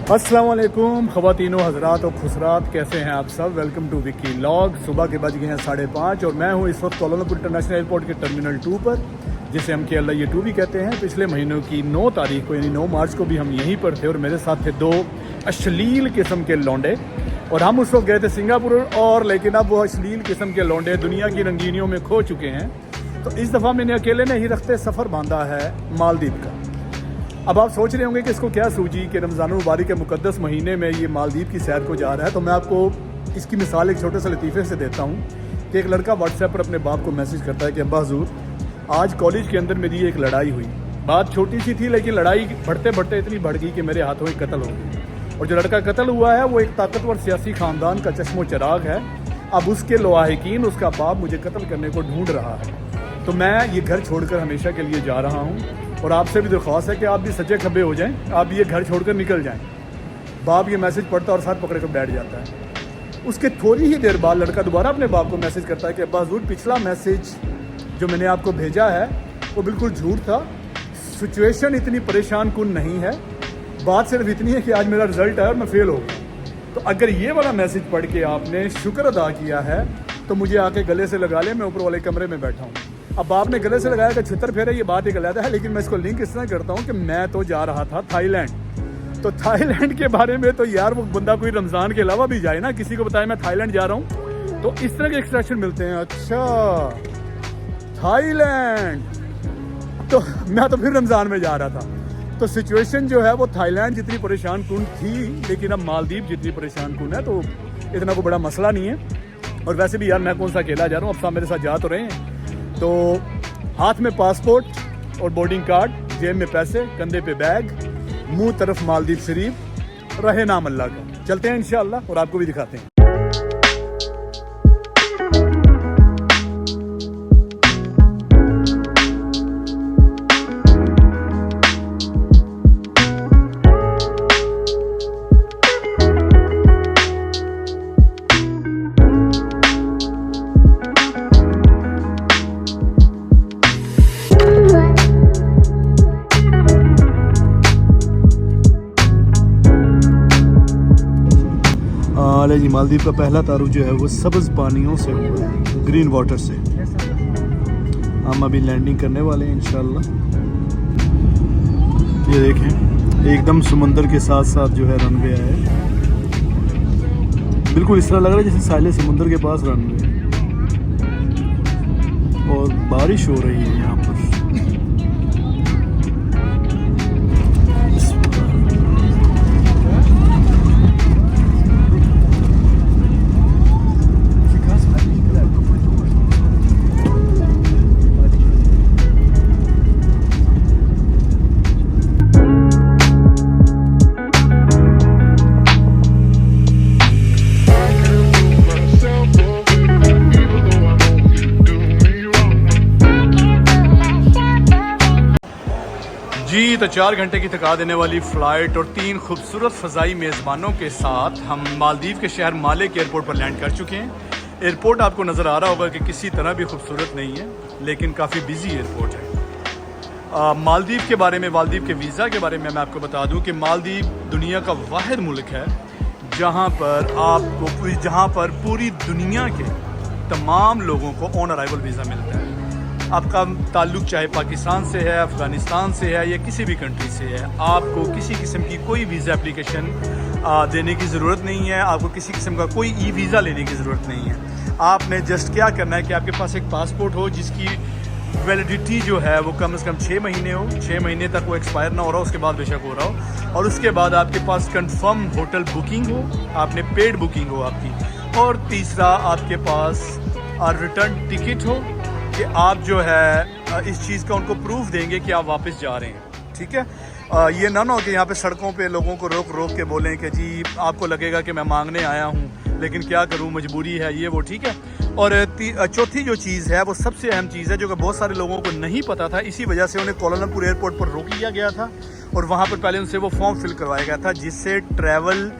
अस्सलाम वालेकुम ख़वातीनो हज़रात और खुसरात, कैसे हैं आप सब। Welcome to Vicky log. सुबह के बज गए हैं 5:30 और मैं हूं इस वक्त कोलंबो इंटरनेशनल एयरपोर्ट के टर्मिनल 2 पर, जिसे हम KLIA 2 भी कहते हैं। पिछले महीनों की 9 तारीख को यानी 9 मार्च को भी हम यहीं पर थे और मेरे साथ थे 2 अश्लील किस्म के लौंडे और हम उस वक्त गए थे सिंगापुर और लेकिन अब वो अश्लील किस्म के लौंडे दुनिया की रंगीनियों में खो चुके हैं। तो इस दफ़ा मैंने अकेले नहीं रखते सफ़र बांधा है मालदीव का। अब आप सोच रहे होंगे कि इसको क्या सूझी कि रमज़ान मुबारक के मुक़द्दस महीने में ये मालदीव की सैर को जा रहा है। तो मैं आपको इसकी मिसाल एक छोटे से लतीफ़े से देता हूँ कि एक लड़का व्हाट्सएप पर अपने बाप को मैसेज करता है कि अब्बा हुज़ूर, आज कॉलेज के अंदर मेरी एक लड़ाई हुई। बात छोटी सी थी लेकिन लड़ाई बढ़ते बढ़ते इतनी बढ़ गई कि मेरे हाथों ही कत्ल हो गई। और जो लड़का कत्ल हुआ है वो एक ताकतवर सियासी ख़ानदान का चश्मो चिराग है। अब उसके लवाहिकीन उसका बाप मुझे कत्ल करने को ढूंढ रहा है। तो मैं ये घर छोड़कर हमेशा के लिए जा रहा हूँ और आपसे भी दरख्वास्त है कि आप भी सच्चे खब्बे हो जाएं, आप ये घर छोड़कर निकल जाएं। बाप ये मैसेज पढ़ता और सर पकड़ कर बैठ जाता है। उसके थोड़ी ही देर बाद लड़का दोबारा अपने बाप को मैसेज करता है कि अब्बा हुज़ूर, पिछला मैसेज जो मैंने आपको भेजा है वो बिल्कुल झूठ था। सिचुएशन इतनी परेशान कुन नहीं है, बात सिर्फ इतनी है कि आज मेरा रिजल्ट है और मैं फेल हो गया। तो अगर ये वाला मैसेज पढ़ के आपने शुक्र अदा किया है तो मुझे आके गले से लगा ले, मैं ऊपर वाले कमरे में बैठा हूँ। अब आपने गले से लगाया कि छितर फेरे, ये बात एक अलग है, लेकिन मैं इसको लिंक इस तरह करता हूँ कि मैं तो जा रहा था थाईलैंड। तो थाईलैंड के बारे में तो यार वो बंदा कोई रमज़ान के अलावा भी जाए ना, किसी को बताए मैं थाईलैंड जा रहा हूँ तो इस तरह के एक्सप्रेशन मिलते हैं। अच्छा थाईलैंड, तो मैं तो फिर रमज़ान में जा रहा था। तो सिचुएशन जो है वो थाईलैंड जितनी परेशान कुन थी लेकिन अब मालदीव जितनी परेशान कुन है, तो इतना कोई बड़ा मसला नहीं है। और वैसे भी यार मैं कौन सा अकेला जा रहा हूँ, अब साहब मेरे साथ जा तो रहे हैं। तो हाथ में पासपोर्ट और बोर्डिंग कार्ड, जेब में पैसे, कंधे पे बैग, मुंह तरफ मालदीव शरीफ, रहे नाम अल्लाह का। चलते हैं इंशाअल्लाह और आपको भी दिखाते हैं। जी मालदीव का पहला तारुफ जो है वो सब्ज़ पानियों से हुआ है, ग्रीन वाटर से। हम अभी लैंडिंग करने वाले हैं इंशाल्लाह। ये देखें एकदम समंदर के साथ साथ जो है रनवे है, बिल्कुल इस तरह लग रहा है जैसे साहिल समुंदर के पास रनवे और बारिश हो रही है यहाँ पर। जी तो 4 घंटे की थका देने वाली फ़्लाइट और 3 खूबसूरत फ़ज़ाई मेज़बानों के साथ हम मालदीव के शहर माले के एयरपोर्ट पर लैंड कर चुके हैं। एयरपोर्ट आपको नज़र आ रहा होगा कि किसी तरह भी खूबसूरत नहीं है लेकिन काफ़ी बिजी एयरपोर्ट है। मालदीव के बारे में, मालदीव के वीज़ा के बारे में मैं आपको बता दूं कि मालदीव दुनिया का वाहिद मुल्क है जहां पर पूरी दुनिया के तमाम लोगों को ऑन अराइवल वीज़ा मिलता है। आपका ताल्लुक़ चाहे पाकिस्तान से है, अफ़गानिस्तान से है या किसी भी कंट्री से है, आपको किसी किस्म की कोई वीज़ा एप्लीकेशन देने की ज़रूरत नहीं है। आपको किसी किस्म का कोई ई वीज़ा लेने की ज़रूरत नहीं है। आपने जस्ट क्या करना है कि आपके पास एक पासपोर्ट हो जिसकी वैलिडिटी जो है वो कम से कम 6 महीने हो, 6 महीने तक वो एक्सपायर ना हो रहा हो, उसके बाद बेशक हो रहा हो। और उसके बाद आपके पास कंफर्म होटल बुकिंग हो, आपने पेड बुकिंग हो आपकी। और तीसरा आपके पास रिटर्न टिकट हो कि आप जो है इस चीज़ का उनको प्रूफ देंगे कि आप वापस जा रहे हैं। ठीक है, ये ना हो कि यहाँ पे सड़कों पे लोगों को रोक रोक के बोलें कि जी आपको लगेगा कि मैं मांगने आया हूँ लेकिन क्या करूँ, मजबूरी है ये वो। ठीक है, और चौथी जो चीज़ है वो सबसे अहम चीज़ है जो कि बहुत सारे लोगों को नहीं पता था, इसी वजह से उन्हें कोलंबो एयरपोर्ट पर रोक लिया गया था और वहाँ पर पहले उनसे वो फॉर्म फिल करवाया गया था जिससे ट्रैवल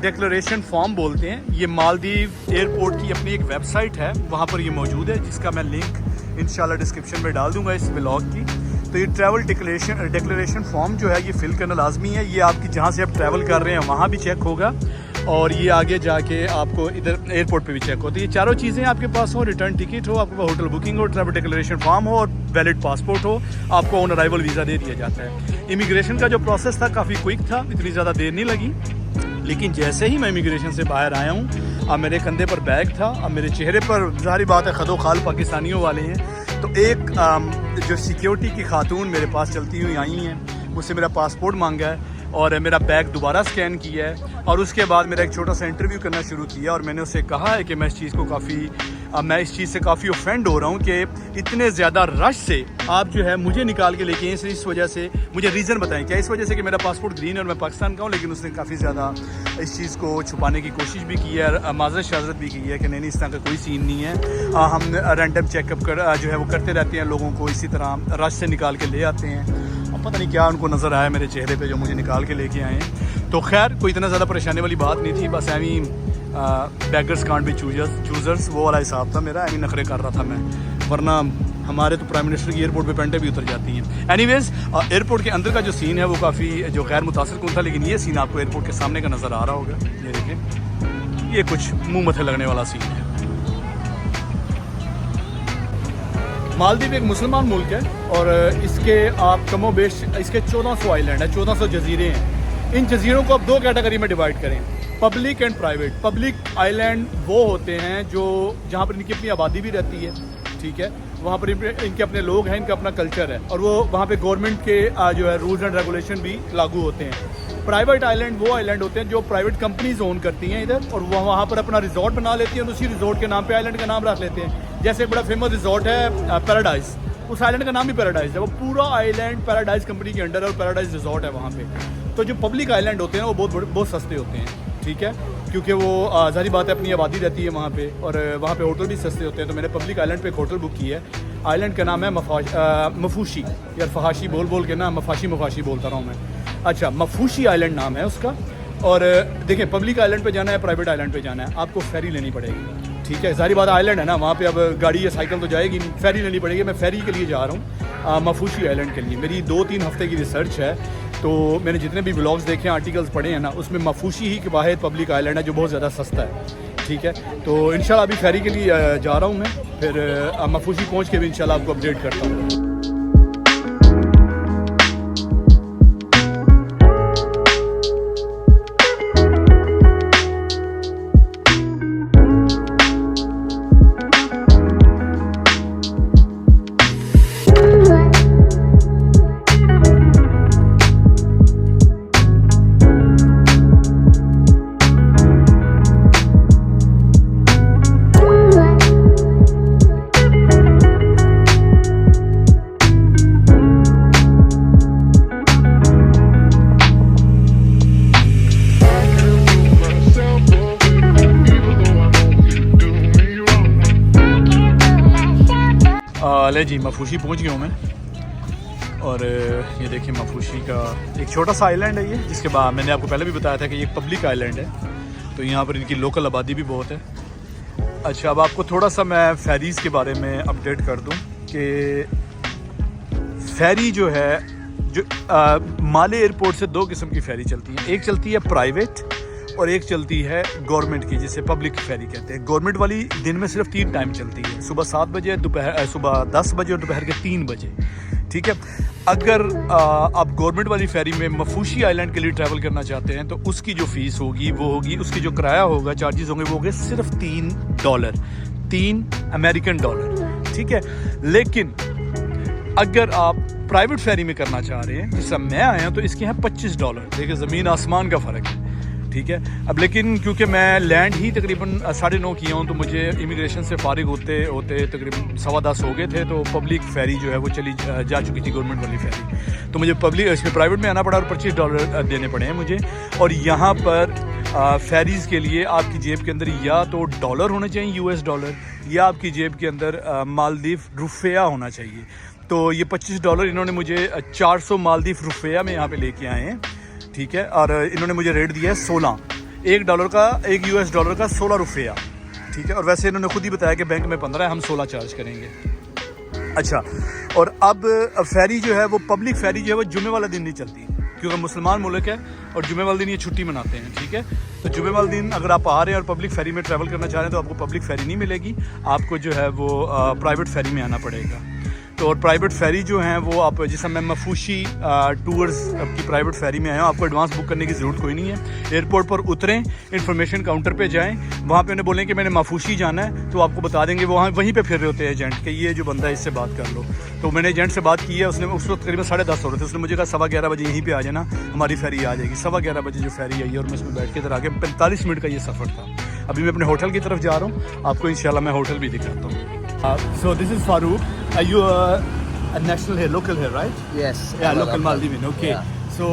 डिक्लेरेशन फॉर्म बोलते हैं। ये मालदीव एयरपोर्ट की अपनी एक वेबसाइट है, वहाँ पर ये मौजूद है जिसका मैं लिंक इंशाल्लाह डिस्क्रिप्शन में डाल दूंगा इस व्लॉग की। तो ये ट्रैवल डिक्लेरेशन फॉर्म जो है ये फिल करना लाजमी है। ये आपकी जहाँ से आप ट्रैवल कर रहे हैं वहाँ भी चेक होगा और ये आगे जाके आपको इधर एयरपोर्ट पे भी चेक होती है। ये चारों चीज़ें आपके पास हो, रिटर्न टिकट हो, आपके पास होटल बुकिंग हो, ट्रैवल डिक्लेरेशन फॉर्म हो और वैलिड पासपोर्ट हो, आपको ऑन अराइवल वीज़ा दे दिया जाता है। इमिग्रेशन का जो प्रोसेस था काफ़ी क्विक था, इतनी ज़्यादा देर नहीं लगी। लेकिन जैसे ही मैं इमिग्रेशन से बाहर आया हूँ, अब मेरे कंधे पर बैग था, अब मेरे चेहरे पर ज़ाहिर बात है खदो खाल पाकिस्तानियों वाले हैं। तो एक जो सिक्योरिटी की खातून मेरे पास चलती हुई आई हैं, मुझसे मेरा पासपोर्ट मांगा है और मेरा बैग दोबारा स्कैन किया है और उसके बाद मेरा एक छोटा सा इंटरव्यू करना शुरू किया। और मैंने उससे कहा है कि मैं इस चीज़ से काफ़ी ऑफेंड हो रहा हूँ कि इतने ज़्यादा रश से आप जो है मुझे निकाल के लेके आए। इस वजह से मुझे रीज़न बताएं, क्या इस वजह से कि मेरा पासपोर्ट ग्रीन है और मैं पाकिस्तान का हूँ? लेकिन उसने काफ़ी ज़्यादा इस चीज़ को छुपाने की कोशिश भी की है, माजरत शाजरत भी की है कि नहीं इस तरह का कोई सीन नहीं है। हम रैंडम चेकअप जो है वो करते रहते हैं, लोगों को इसी तरह रश से निकाल के ले आते हैं। अब पता नहीं क्या उनको नज़र आया मेरे चेहरे पे जो मुझे निकाल के लेके आए हैं। तो खैर कोई इतना ज़्यादा परेशानी वाली बात नहीं थी, बस एवी बैगर्स कांट बी चूजर्स वो वाला हिसाब था मेरा, एवी नखरे कर रहा था मैं, वरना हमारे तो प्राइम मिनिस्टर की एयरपोर्ट पे पेंटें भी उतर जाती हैं। एनीवेज एयरपोर्ट के अंदर का जो सीन है वो काफ़ी जो गैर मुतासिर था, लेकिन ये सीन आपको एयरपोर्ट के सामने का नज़र आ रहा होगा। ये देखें, ये कुछ मुँह मथे लगने वाला सीन है। मालदीव एक मुसलमान मुल्क है और इसके आप कमो बेश इसके 1400 आइलैंड है, 1400 जजीरे हैं। इन जजीरों को आप दो कैटेगरी में डिवाइड करें, public and private. Public island वो होते हैं जो जहाँ पर इनकी अपनी आबादी भी रहती है, ठीक है, वहाँ पर इनके अपने लोग हैं, इनका अपना कल्चर है और वो वहाँ पे गवर्नमेंट के जो है रूल्स एंड रेगुलेशन भी लागू होते हैं। प्राइवेट आइलैंड वो आइलैंड होते हैं जो प्राइवेट कंपनीज ओन करती हैं इधर और वहाँ पर अपना रिजॉर्ट बना लेती हैं और उसी रिजॉर्ट के नाम पे आइलैंड का नाम रख लेते हैं। जैसे एक बड़ा फेमस रिजॉर्ट है पैराडाइज, उस आइलैंड का नाम भी पैराडाइज है। वो पूरा आइलैंड पैराडाइज कंपनी के अंडर है और पैराडाइज रिजॉर्ट है वहाँ पे। तो जो पब्लिक आइलैंड होते हैं वो बहुत सस्ते होते हैं, ठीक है, क्योंकि वो ज़ाहिर बात है अपनी आबादी रहती है वहाँ पे और वहाँ पे होटल भी सस्ते होते हैं। तो मैंने पब्लिक आइलैंड पे एक होटल बुक किया है। आइलैंड का नाम है मफूशी, यार फहाशी बोल के ना मफाशी बोलता रहा हूँ मैं। अच्छा, मफूशी आइलैंड नाम है उसका। और देखें, पब्लिक आइलैंड पे जाना है, प्राइवेट आइलैंड पे जाना है, आपको फेरी लेनी पड़ेगी, ठीक है। सारी बात आइलैंड है ना, वहाँ पे अब गाड़ी या साइकिल तो जाएगी नहीं, फेरी लेनी पड़ेगी। मैं फेरी के लिए जा रहा हूँ मफूशी आइलैंड के लिए। मेरी 2-3 हफ्ते की रिसर्च है, तो मैंने जितने भी ब्लॉग्स देखे हैं, आर्टिकल्स पढ़े हैं ना, उसमें मफूशी ही के वाहिद पब्लिक आइलैंड है जो बहुत ज़्यादा सस्ता है, ठीक है। तो इंशाल्लाह अभी फेरी के लिए जा रहा हूँ मैं, फिर मफूशी पहुँच के भी इंशाल्लाह आपको अपडेट करता हूँ। ले जी, मफूशी पहुंच गया हूँ मैं और ये देखिए मफूशी का एक छोटा सा आइलैंड है ये, जिसके बाद मैंने आपको पहले भी बताया था कि ये पब्लिक आइलैंड है, तो यहाँ पर इनकी लोकल आबादी भी बहुत है। अच्छा, अब आपको थोड़ा सा मैं फेरीज़ के बारे में अपडेट कर दूँ कि फेरी जो है जो माले एयरपोर्ट से 2 किस्म की फ़ेरी चलती है। एक चलती है प्राइवेट और एक चलती है गवर्नमेंट की, जिसे पब्लिक फेरी कहते हैं। गवर्नमेंट वाली दिन में सिर्फ 3 टाइम चलती है, सुबह 7 बजे, सुबह 10 बजे और दोपहर के 3 बजे, ठीक है। अगर आप गवर्नमेंट वाली फेरी में मफूशी आइलैंड के लिए ट्रैवल करना चाहते हैं तो उसकी जो फ़ीस होगी वो होगी, उसकी जो किराया होगा, चार्जेस होंगे, वो होंगे सिर्फ $3, $3 अमेरिकन डॉलर, ठीक है। लेकिन अगर आप प्राइवेट फेरी में करना चाह रहे हैं, जिससे मैं आया, तो इसके यहाँ $25। देखिए, ज़मीन आसमान का फ़र्क है, ठीक है। अब लेकिन क्योंकि मैं लैंड ही तकरीबन 9:30 किया हूँ, तो मुझे इमिग्रेशन से फारिग होते होते तकरीबन 10:15 हो गए थे, तो पब्लिक फेरी जो है वो चली जा चुकी थी, गवर्नमेंट वाली फेरी। तो मुझे इसमें प्राइवेट में आना पड़ा और $25 देने पड़े हैं मुझे। और यहाँ पर फेरीज़ के लिए आपकी जेब के अंदर या तो डॉलर होने चाहिए, US डॉलर, या आपकी जेब के अंदर मालदीव रुपया होना चाहिए। तो ये $25 इन्होंने मुझे 400 मालदीव रुपया में यहाँ पे लेके आए हैं, ठीक है। और इन्होंने मुझे रेट दिया है 16, एक US डॉलर का 16 रुपया, ठीक है। और वैसे इन्होंने खुद ही बताया कि बैंक में 15 है, हम 16 चार्ज करेंगे। अच्छा, और अब फेरी जो है वो पब्लिक फेरी जो है वो जुमे वाला दिन नहीं चलती, क्योंकि मुसलमान मुल्क है और जुमे वाले दिन ये छुट्टी मनाते हैं, ठीक है। तो जुमे वाले दिन अगर आप आ रहे हैं और पब्लिक फेरी में ट्रैवल करना चाह रहे हैं तो आपको पब्लिक फेरी नहीं मिलेगी, आपको जो है वो प्राइवेट फेरी में आना पड़ेगा। तो और प्राइवेट फेरी जो हैं वो आप, जैसे मैं मफूशी टूर्स की प्राइवेट फेरी में आया हूँ, आपको एडवांस बुक करने की ज़रूरत कोई नहीं है। एयरपोर्ट पर उतरें, इन्फॉर्मेशन काउंटर पे जाएं, वहाँ पे उन्हें बोलें कि मैंने मफूशी जाना है, तो आपको बता देंगे, वहाँ वहीं पे फिर रहे होते हैं एजेंट कि ये जो बंदा है इससे बात कर लो। तो मैंने एजेंट से बात की है, उसने उस वक्त करीबन 10:30 हो रहे थे, उसने मुझे कहा 11:15 बजे यहीं पर आ जाना, हमारी फेरी आ जाएगी। 11:15 बजे जो फेरी आई है और मैं उसमें बैठ के इधर आके 45 मिनट का ये सफ़र था। अभी मैं अपने होटल की तरफ जा रहा हूँ, आपको इंशाल्लाह मैं होटल भी दिखाता हूँ। So this is Farooq, are you a national here, local here, right? Yes. Yeah, local Maldivian. Okay. Yeah. So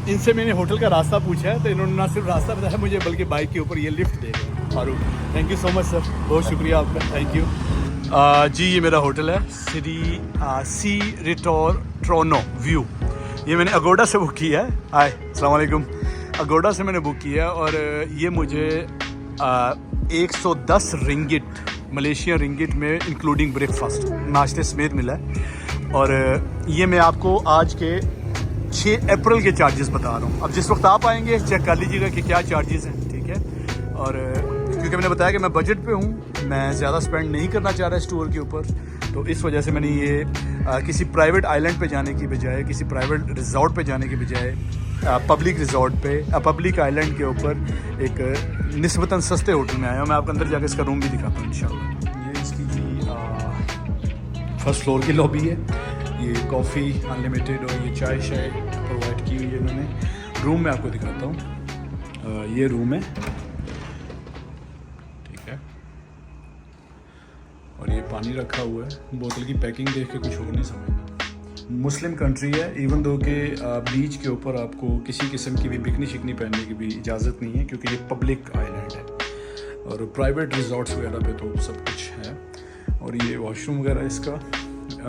इनसे मैंने होटल का रास्ता पूछा है, तो इन्होंने ना सिर्फ रास्ता बताया मुझे बल्कि बाइक के ऊपर ये लिफ्ट दे रहे हैं। Farooq, thank you so much sir, बहुत शुक्रिया आपका, थैंक यू। जी ये मेरा होटल है, सी रिटोर्नो व्यू। ये मैंने अगोडा से बुक किया है। हाय, अस्सलाम वालेकुम। अगोडा से मैंने बुक किया है और ये मुझे 110 रिंगिट, मलेशियन रिंगिट में इंक्लूडिंग ब्रेकफास्ट, नाश्ते समेत मिला है। और ये मैं आपको आज के 6 अप्रैल के चार्जेस बता रहा हूँ। अब जिस वक्त आप आएंगे चेक कर लीजिएगा कि क्या चार्जेस हैं, ठीक है। और क्योंकि मैंने बताया कि मैं बजट पे हूँ, मैं ज़्यादा स्पेंड नहीं करना चाह रहा इस टूर के ऊपर, तो इस वजह से मैंने ये किसी प्राइवेट आइलैंड पे जाने की बजाय, किसी प्राइवेट रिजॉर्ट पे जाने की बजाय पब्लिक रिजॉर्ट पे, पब्लिक आइलैंड के ऊपर एक निस्बतन सस्ते होटल में आया हूँ। मैं आपको अंदर जाकर इसका रूम भी दिखाता हूँ इंशाल्लाह। ये इसकी जी फर्स्ट फ्लोर की लॉबी है, ये कॉफ़ी अनलिमिटेड और ये चाय प्रोवाइड की हुई है इन्होंने। रूम में आपको दिखाता हूँ, ये रूम है, ठीक है। और ये पानी रखा हुआ है, बोतल की पैकिंग देख के कुछ और नहीं समझना। मुस्लिम कंट्री है, इवन दो के बीच के ऊपर आपको किसी किस्म की भी बिकनी शिकनी पहनने की भी इजाज़त नहीं है, क्योंकि ये पब्लिक आइलैंड है। और प्राइवेट रिजॉर्ट्स वगैरह पे तो सब कुछ है। और ये वॉशरूम वगैरह इसका,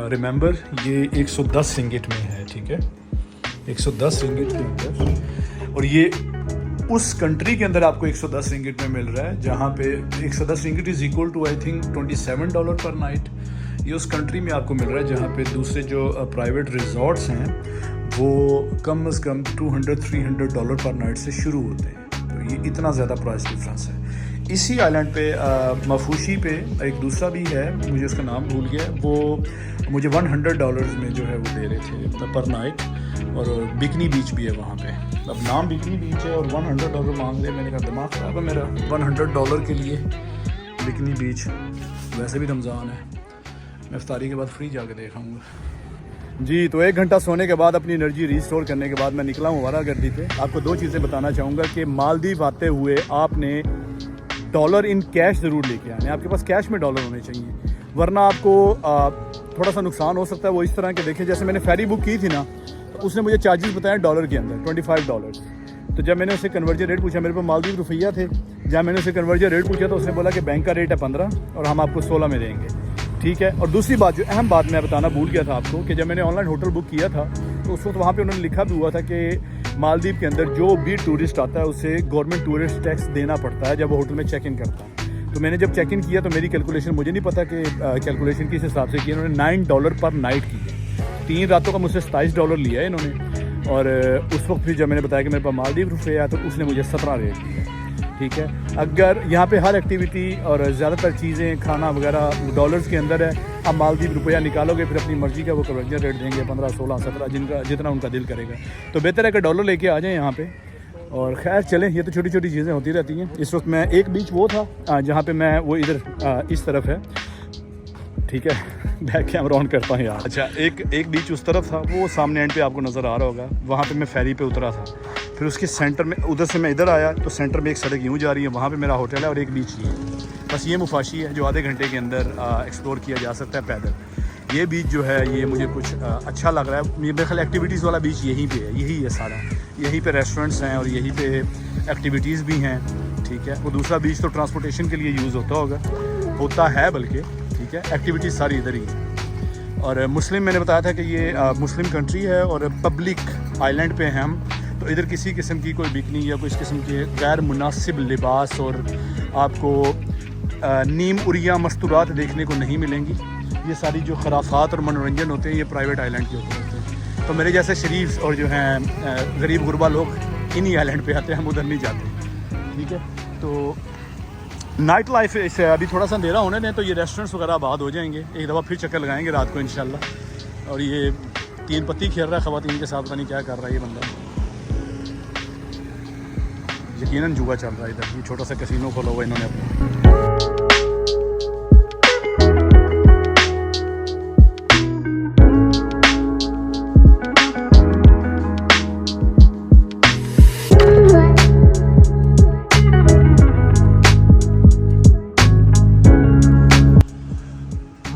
रिमेंबर ये 110 रिंगिट में है, ठीक है, 110 रिंगिट के अंदर। और ये उस कंट्री के अंदर आपको 110 रिंगिट में मिल रहा है, जहाँ पे 110 ringgit is equal to I think $27 per night. ये उस कंट्री में आपको मिल रहा है जहाँ पे दूसरे जो प्राइवेट रिजॉर्ट्स हैं वो कम से कम $200-300 पर नाइट से शुरू होते हैं। तो ये इतना ज़्यादा प्राइस डिफरेंस है। इसी आइलैंड पे मफूशी पे एक दूसरा भी है, मुझे उसका नाम भूल गया, वो मुझे $100 में जो है वो दे रहे थे पर नाइट। और बिकनी बीच भी है वहाँ पे। अब नाम बिकनी बीच है और $100 मांग रहे, मैंने कहा दिमाग ख़राब है मेरा, $100 के लिए बिकनी बीच। वैसे भी रमज़ान है, मैं इफ्तारी के बाद फ्री जाके देखाऊँगा जी। तो 1 घंटा सोने के बाद अपनी एनर्जी रिस्टोर करने के बाद मैं निकला हूँ वारागर्दी पे। आपको 2 चीज़ें बताना चाहूँगा कि मालदीव आते हुए आपने डॉलर इन कैश ज़रूर लेके आने, आपके पास कैश में डॉलर होने चाहिए, वरना आपको थोड़ा सा नुकसान हो सकता है। वो इस तरह के देखें, जैसे मैंने फेरी बुक की थी ना, तो उसने मुझे चार्जेस बताया डॉलर के अंदर $25। तो जब मैंने उससे कन्वर्जन रेट पूछा, मेरे पास मालदीव रुपया थे, जब मैंने उससे कन्वर्जन रेट पूछा तो उसने बोला कि बैंक का रेट है 15 और हम आपको 16 में देंगे, ठीक है। और दूसरी बात, जो अहम बात मैं बताना भूल गया था आपको, कि जब मैंने ऑनलाइन होटल बुक किया था तो उस वक्त वहाँ पे उन्होंने लिखा भी हुआ था कि मालदीव के अंदर जो भी टूरिस्ट आता है उसे गवर्नमेंट टूरिस्ट टैक्स देना पड़ता है जब वो होटल में चेक इन करता है। तो मैंने जब चेक इन किया तो मेरी कैलकुलेशन, मुझे नहीं पता कि कैलकुलेशन किस हिसाब से की, इन्होंने $9 पर नाइट की है। 3 रातों का मुझसे $27 लिया है इन्होंने। और उस वक्त फिर जब मैंने बताया कि मेरे पास मालदीव रुपया, तो उसने मुझे 17 रेट दिया, ठीक है। अगर यहाँ पे हर एक्टिविटी और ज़्यादातर चीज़ें खाना वगैरह डॉलर्स के अंदर है, आप मालदीव रुपया निकालोगे फिर अपनी मर्ज़ी का वो कन्वर्जन रेट देंगे 15, 16, 17 जितना उनका दिल करेगा। तो बेहतर है कि डॉलर लेके आ जाएँ यहाँ पे। और खैर चलें, ये तो छोटी छोटी चीज़ें होती रहती हैं। इस वक्त मैं एक बीच वो था जहाँ पे मैं, वो इधर इस तरफ है, ठीक है, बैक कैमरा ऑन करता हूँ यार। अच्छा, एक बीच उस तरफ था, वो सामने एंड पे आपको नज़र आ रहा होगा, वहाँ पे मैं फेरी पे उतरा था। फिर उसके सेंटर में, उधर से मैं इधर आया तो सेंटर में एक सड़क यूँ जा रही है, वहाँ पे मेरा होटल है और एक बीच ये। बस ये मुफाशी है जो आधे घंटे के अंदर एक्सप्लोर किया जा सकता है पैदल। ये बीच जो है ये मुझे कुछ अच्छा लग रहा है। मेरे ख्याल एक्टिविटीज़ वाला बीच यहीं पे है, यही है सारा, यहीं पे रेस्टोरेंट्स हैं और यहीं पे एक्टिविटीज़ भी हैं, ठीक है। वो दूसरा बीच तो ट्रांसपोर्टेशन के लिए यूज़ होता है बल्कि, ठीक है। एक्टिविटीज़ सारी इधर ही है। और मुस्लिम, मैंने बताया था कि ये मुस्लिम कंट्री है और पब्लिक आइलैंड पे हैं हम, तो इधर किसी किस्म की कोई बिकनी या कोई किस्म के गैर मुनासिब लिबास और आपको नीम उरिया मस्तूरात देखने को नहीं मिलेंगी। ये सारी जो खराफात और मनोरंजन होते हैं ये प्राइवेट आइलैंड के होते हैं। तो मेरे जैसे शरीफ और जो हैं गरीब गुरबा लोग इन्हीं आइलैंड पे आते हैं, हम उधर नहीं जाते। ठीक है, तो नाइट लाइफ इसे अभी थोड़ा सा अंधेरा होने दें तो ये रेस्टोरेंट्स वगैरह आबाद हो जाएंगे। एक दफ़ा फिर चक्कर लगाएंगे रात को इंशाल्लाह। और ये 3 पत्ती खेल रहा है ख़वातीन के साथ, पता नहीं क्या कर रहा है ये बंदा। यकीनन जुआ चल रहा है इधर। ये छोटा सा कैसीनो खोला हुआ इन्होंने अपना।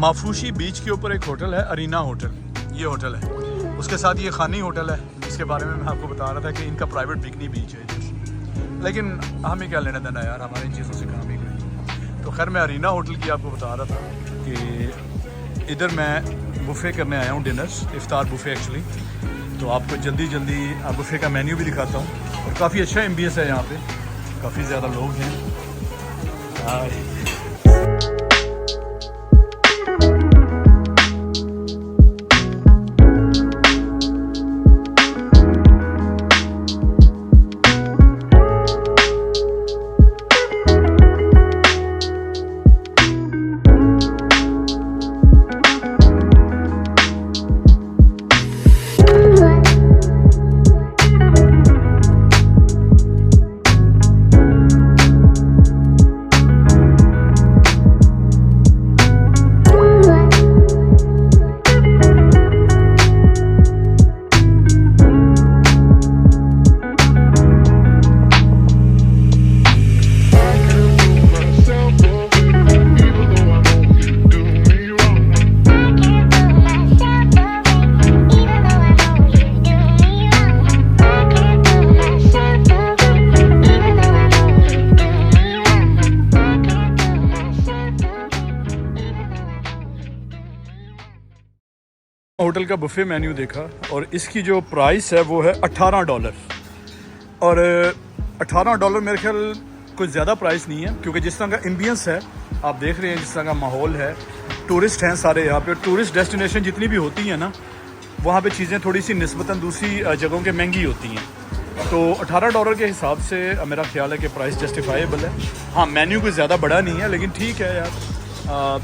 माफूशी बीच के ऊपर एक होटल है, अरीना होटल, ये होटल है। उसके साथ ये खानी होटल है जिसके बारे में मैं आपको बता रहा था कि इनका प्राइवेट बिकनी बीच है। लेकिन हमें क्या लेना देना यार, हमारे इन चीज़ों से काम ही कोई। तो खैर मैं अरीना होटल की आपको बता रहा था कि इधर मैं बुफ़े करने आया हूँ, डिनर्स, इफ्तार बुफ़े एक्चुअली। तो आपको जल्दी जल्दी बुफ़े का मेन्यू भी दिखाता हूँ। और काफ़ी अच्छा एम्बियंस है यहाँ पे, काफ़ी ज़्यादा लोग हैं। होटल का बुफ़े मेन्यू देखा और इसकी जो प्राइस है वो है $18। और $18 मेरे ख्याल कुछ ज़्यादा प्राइस नहीं है, क्योंकि जिस तरह का एम्बियंस है आप देख रहे हैं, जिस तरह का माहौल है, टूरिस्ट हैं सारे यहाँ पे। टूरिस्ट डेस्टिनेशन जितनी भी होती हैं ना, वहाँ पे चीज़ें थोड़ी सी निस्बतन दूसरी जगहों के महंगी होती हैं। तो $18 के हिसाब से मेरा ख्याल है कि प्राइस जस्टिफाइबल है। हाँ, मेन्यू कोई ज़्यादा बड़ा नहीं है, लेकिन ठीक है यार,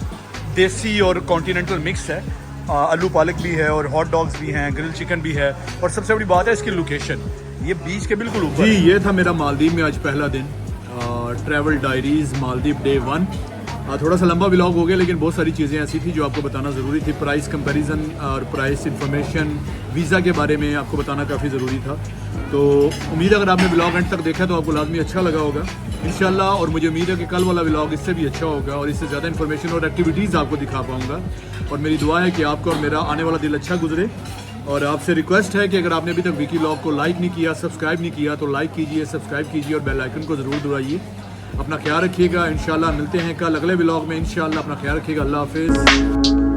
देसी और कॉन्टिनेंटल मिक्स है। आलू पालक भी है और हॉट डॉग्स भी हैं, ग्रिल चिकन भी है। और सबसे बड़ी बात है इसकी लोकेशन, ये बीच के बिल्कुल ऊपर। जी, ये था मेरा मालदीव में आज पहला दिन। Travel diaries Maldives day 1। थोड़ा सा लंबा व्लॉग हो गया, लेकिन बहुत सारी चीज़ें ऐसी थी जो आपको बताना ज़रूरी थी। प्राइस कंपैरिजन और प्राइस इंफॉर्मेशन, वीज़ा के बारे में आपको बताना काफ़ी ज़रूरी था। तो उम्मीद है अगर आपने व्लॉग एंड तक देखा तो आपको लाजमी अच्छा लगा होगा इंशाल्लाह। और मुझे उम्मीद है कि कल वाला व्लॉग इससे भी अच्छा होगा और इससे ज़्यादा इन्फॉर्मेशन और एक्टिविटीज़ आपको दिखा पाऊँगा। और मेरी दुआ है कि आपका और मेरा आने वाला दिन अच्छा गुजरे। और आपसे रिक्वेस्ट है कि अगर आपने अभी तक विकी व्लॉग को लाइक नहीं किया, सब्सक्राइब नहीं किया, तो लाइक कीजिए, सब्सक्राइब कीजिए और बेल आइकन को ज़रूर दबाइए। अपना ख्याल रखिएगा। इंशाल्लाह मिलते हैं कल अगले व्लॉग में। इंशाल्लाह अपना ख्याल रखिएगा। अल्लाह हाफिज़।